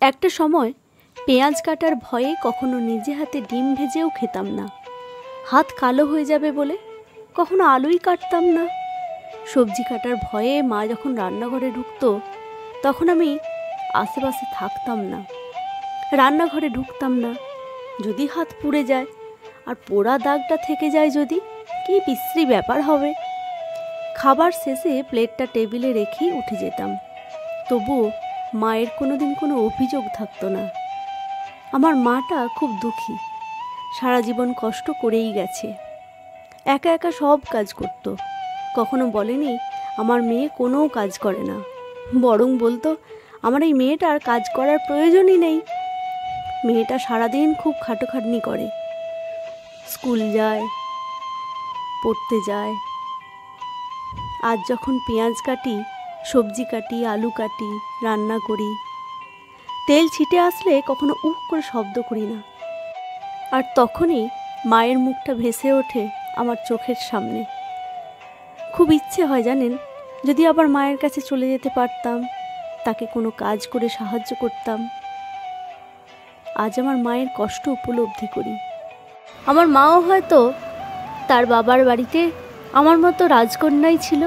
একটা সময় পেঁয়াজ কাটার ভয়ে কখনো নিজে হাতে ডিম ভেজেও খেতাম না। হাত কালো হয়ে যাবে বলে কখনো আলুই কাটতাম না। সবজি কাটার ভয়ে মা যখন রান্নাঘরে ঢুকতো তখন আমি আশেপাশে থাকতাম না, রান্নাঘরে ঢুকতাম না। যদি হাত পুড়ে যায় আর পোড়া দাগটা থেকে যায়, যদি কি বিশ্রী ব্যাপার হবে। খাবার শেষে প্লেটটা টেবিলে রেখেই উঠে যেতাম। তবুও মায়ের কোনোদিন কোনো অভিযোগ থাকতো না। আমার মাটা খুব দুঃখী, সারা জীবন কষ্ট করেই গেছে, একা একা সব কাজ করত। কখনো বলেনি আমার মেয়ে কোনো কাজ করে না, বরং বলতো আমার এই মেয়েটার কাজ করার প্রয়োজনই নেই। মেয়েটা সারাদিন খুব খাটোখাটনি করে, স্কুল যায়, পড়তে যায়। আজ যখন পেঁয়াজ কাটি, সবজি কাটি, আলু কাটি, রান্না করি, তেল ছিটে আসলে কখনো উফ করে শব্দ করি না। আর তখনই মায়ের মুখটা ভেসে ওঠে আমার চোখের সামনে। খুব ইচ্ছে হয় জানেন, যদি আবার মায়ের কাছে চলে যেতে পারতাম, তাকে কোনো কাজ করে সাহায্য করতাম। আজ আমার মায়ের কষ্ট উপলব্ধি করি। আমার মাও হয়তো তার বাবার বাড়িতে আমার মতো রাজকন্যাই ছিল।